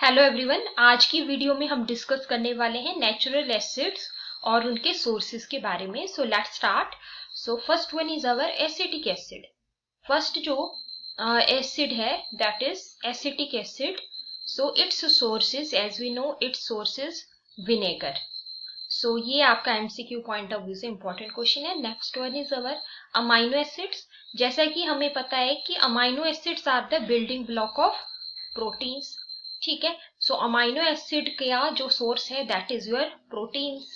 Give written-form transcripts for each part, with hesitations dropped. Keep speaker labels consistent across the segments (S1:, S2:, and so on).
S1: Hello everyone, आज की video में हम डिस्कस करने वाले हैं नेचुरल एसिड्स और उनके सोर्सेज के बारे में। So let's start. So first one is our acetic acid. First जो एसिड है that is acetic acid. So its sources, as we know, its sources vinegar. So ये आपका एमसीक्यू पॉइंट ऑफ व्यू से important question है। Next one is our amino acids. जैसा कि हमें पता है कि amino acids are the building block of proteins. ठीक है, सो अमाइनो एसिड का जो सोर्स है that is your proteins.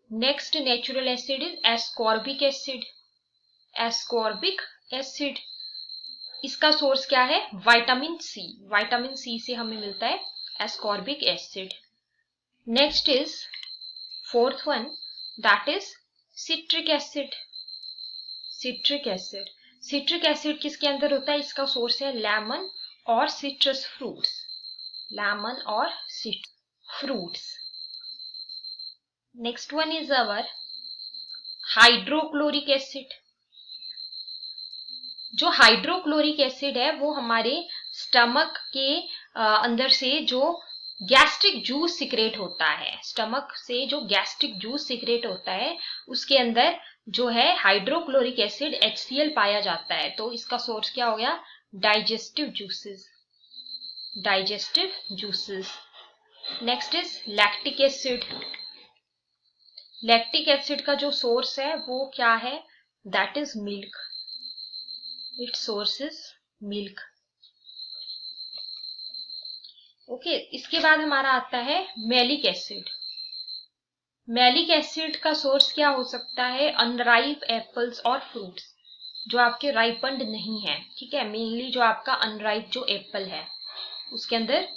S1: Next natural acid is ascorbic acid. Ascorbic acid, इसका सोर्स क्या है? Vitamin C. विटामिन सी से हमें मिलता है ascorbic acid. Next is fourth one, that is citric acid. Citric acid, citric acid किसके अंदर होता है? इसका सोर्स है लेमन और सिट्रस फ्रूट्स। लेमन और citrus fruits. Next one is our hydrochloric acid. जो हाइड्रोक्लोरिक एसिड है वो हमारे स्टमक के अंदर से जो गैस्ट्रिक जूस सिक्रेट होता है, स्टमक से जो गैस्ट्रिक जूस सिक्रेट होता है उसके अंदर जो है हाइड्रोक्लोरिक एसिड HCl पाया जाता है। तो इसका सोर्स क्या हो गया? Digestive juices. Digestive juices. Next is lactic acid. Lactic acid का जो सोर्स है वो क्या है? That is milk. It's source is milk. Okay, इसके बाद हमारा आता है मैलिक एसिड। मैलिक एसिड का सोर्स क्या हो सकता है? अनराइप एप्पल्स और फ्रूट्स, जो आपके राइपन्ड नहीं है। ठीक है, मेनली जो आपका अनराइप जो एप्पल है उसके अंदर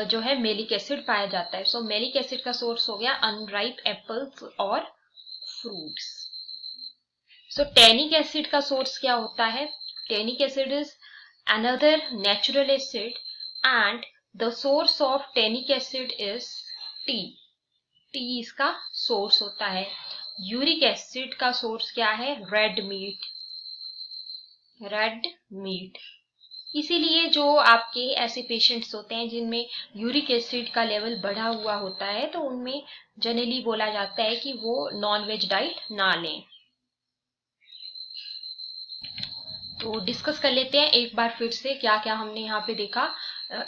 S1: जो है मेलिक एसिड पाया जाता है। सो मेलिक एसिड का सोर्स हो गया अनराइप एप्पल्स और फ्रूट्स। सो टैनिक एसिड का सोर्स क्या होता है? Tannic acid is another natural acid and the source of tannic acid is tea. T इसका सोर्स होता है। यूरिक एसिड का सोर्स क्या है? Red meat. Red meat. इसीलिए जो आपके ऐसे पेशेंट्स होते हैं जिनमें यूरिक एसिड का लेवल बढ़ा हुआ होता है तो उनमें जनरली बोला जाता है कि वो नॉनवेज डाइट ना लें। तो डिस्कस कर लेते हैं एक बार फिर से क्या क्या हमने यहाँ पे देखा।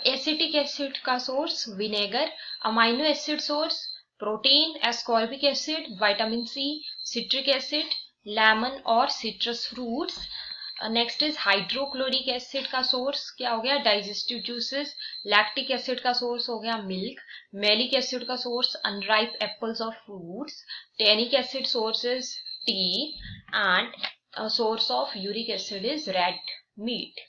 S1: एसिटिक एसिड का source vinegar, amino acid source protein, ascorbic acid vitamin C, citric acid lemon और citrus fruits. Next is hydrochloric acid का सोर्स क्या हो गया? Digestive juices. लैक्टिक एसिड का सोर्स हो गया मिल्क। मैलिक एसिड का सोर्स अनराइप एप्पल्स और fruits. Tannic acid sources tea and source of uric acid is red meat.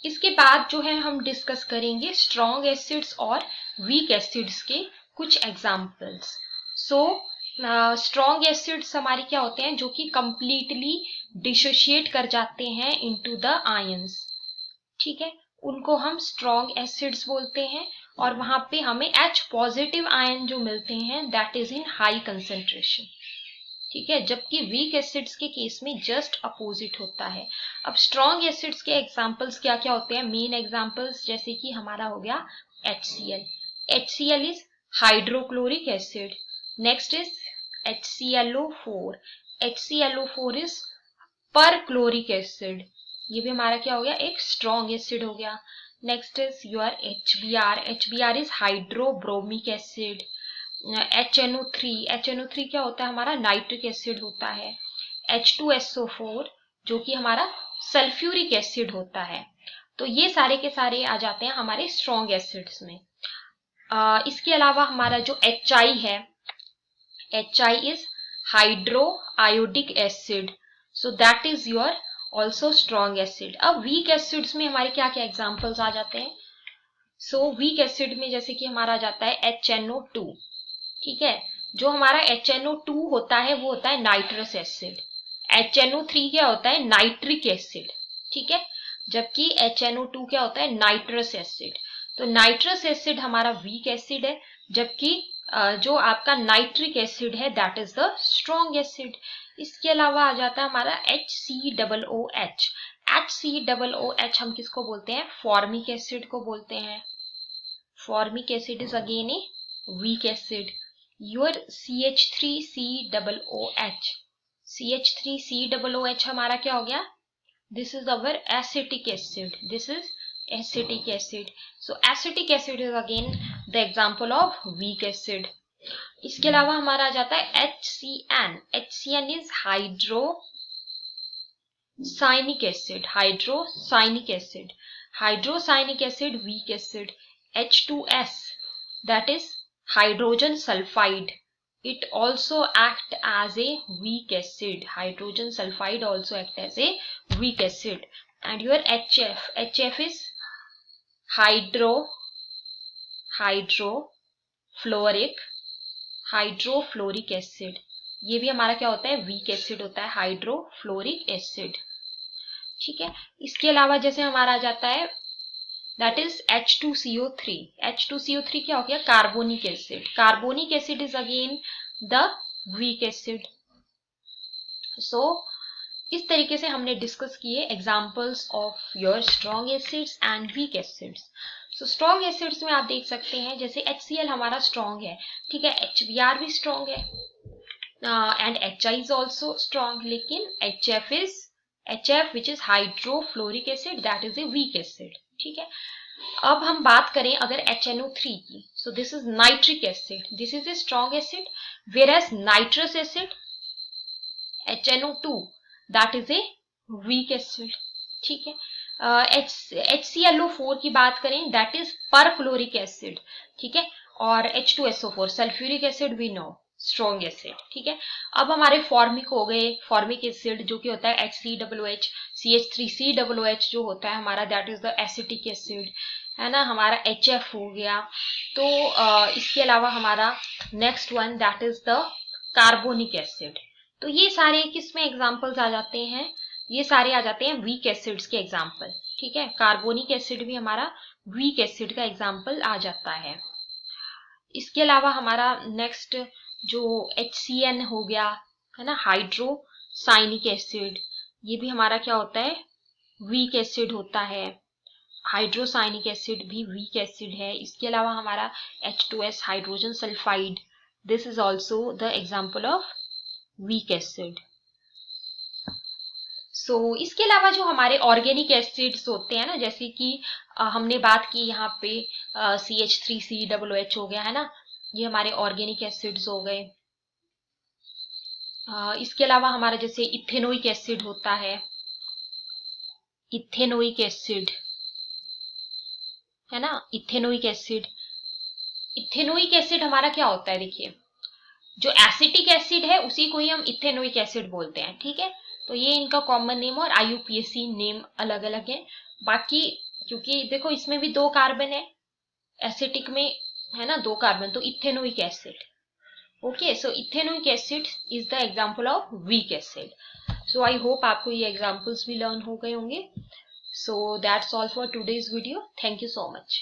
S1: इसके बाद जो है हम डिस्कस करेंगे स्ट्रॉन्ग एसिड्स और वीक एसिड्स के कुछ एग्जांपल्स। सो स्ट्रॉन्ग एसिड्स हमारे क्या होते हैं? जो कि कंप्लीटली डिसोशिएट कर जाते हैं इनटू द आयंस। ठीक है, उनको हम स्ट्रॉन्ग एसिड्स बोलते हैं और वहां पे हमें H पॉजिटिव आयन जो मिलते हैं that is in high concentration. ठीक है, जबकि वीक एसिड्स के केस में जस्ट अपोजिट होता है। अब स्ट्रॉन्ग एसिड्स के एग्जांपल्स क्या क्या होते हैं? मेन एग्जांपल्स जैसे कि हमारा हो गया HCl। HCl is hydrochloric acid. Next is HClO4। HClO4 is perchloric acid. ये भी हमारा क्या हो गया? एक स्ट्रॉन्ग एसिड हो गया। Next is your HBr। HBr is hydrobromic acid. HNO3, HNO3 क्या होता है? हमारा नाइट्रिक एसिड होता है। H2SO4 जो कि हमारा सल्फ्यूरिक एसिड होता है। तो ये सारे के सारे आ जाते हैं हमारे स्ट्रॉन्ग एसिड्स में। इसके अलावा हमारा जो HI है, HI is hydro iodic acid. So that is your also strong acid. अब वीक एसिड्स में हमारे क्या क्या एग्जाम्पल्स आ जाते हैं? सो वीक एसिड में जैसे कि हमारा आ जाता है HNO2। ठीक है, जो हमारा HNO2 होता है वो होता है नाइट्रस एसिड। HNO3 क्या होता है? Nitric acid. ठीक है, जबकि HNO2 क्या होता है? Nitrous acid. तो नाइट्रस एसिड हमारा वीक एसिड है, जबकि जो आपका नाइट्रिक एसिड है that is the strong acid. इसके अलावा आ जाता है हमारा HCOOH। HCOOH हम किसको बोलते हैं? फॉर्मिक एसिड को बोलते हैं. Formic acid is again a weak acid. Your CH3COOH. CH3COOH हमारा क्या हो गया? This is our acetic acid. This is acetic acid. So acetic acid is again the example of weak acid. इसके अलावा हमारा आ जाता है HCN. HCN is hydrocyanic acid. Hydrocyanic acid. Hydrocyanic acid, weak acid. H2S, that is hydrogen sulfide. It also act as a weak acid. Hydrogen sulfide also act as a weak acid. And your HF. HF is hydrofluoric acid. ये भी हमारा क्या होता है? Week acid होता है, hydrofluoric acid. ठीक है. इसके अलावा जैसे हमारा आ जाता है that is H2CO3. H2CO3 क्या हो गया? Carbonic acid. Carbonic acid is again the weak acid. So इस तरीके से हमने डिस्कस किए examples of your strong acids and weak acids. So strong acids में आप देख सकते हैं जैसे HCl हमारा स्ट्रॉन्ग है, ठीक है, HBr भी स्ट्रॉन्ग है, and HI is also strong. लेकिन HF which is hydrofluoric acid, that is a weak acid. ठीक है. अब हम बात करें अगर HNO3 की. So this is nitric acid. This is a strong acid, whereas nitrous acid HNO2 that is a weak acid. ठीक है. HClO4 की बात करें दैट इज परफ्लोरिक एसिड. ठीक है. और H2SO4 sulphuric acid we know strong acid. ठीक है. अब हमारे फॉर्मिक हो गए. फॉर्मिक एसिड जो कि होता है HCOOH. CH3COOH जो होता है हमारा that is the acetic acid, है ना. हमारा HF हो गया. तो इसके अलावा हमारा next one that is the carbonic acid. तो ये सारे किसमें एग्जाम्पल्स आ जाते हैं? ये सारे आ जाते हैं वीक एसिड्स के एग्जाम्पल. ठीक है. कार्बोनिक एसिड भी हमारा वीक एसिड का एग्जाम्पल आ जाता है. इसके अलावा हमारा नेक्स्ट जो HCN हो गया, है ना, हाइड्रोसाइनिक एसिड, ये भी हमारा क्या होता है? वीक एसिड होता है. हाइड्रोसाइनिक एसिड भी वीक एसिड है. इसके अलावा हमारा H2S hydrogen sulphide, this is also the example of weak acid. So इसके अलावा जो हमारे ऑर्गेनिक एसिड्स होते हैं ना, जैसे कि हमने बात की यहाँ पे CH3COOH हो गया, है ना, ये हमारे ऑर्गेनिक एसिड्स हो गए. इसके अलावा हमारा जैसे इथेनोइक एसिड होता है, इथेनोइक एसिड, है ना, इथेनोइक एसिड. इथेनोइक एसिड हमारा क्या होता है? देखिए, जो एसिटिक एसिड है उसी को ही हम इथेनोइक एसिड बोलते हैं. ठीक है. तो ये इनका कॉमन नेम और IUPAC नेम अलग अलग है. बाकी क्योंकि देखो इसमें भी 2 कार्बन है, एसिटिक में, है ना, 2 कार्बन, तो ethanoic acid. Okay. So ethanoic acid is the example of weak acid. So I hope आपको ये एग्जांपल्स भी लर्न हो गए होंगे. So that's all for today's video. Thank you so much.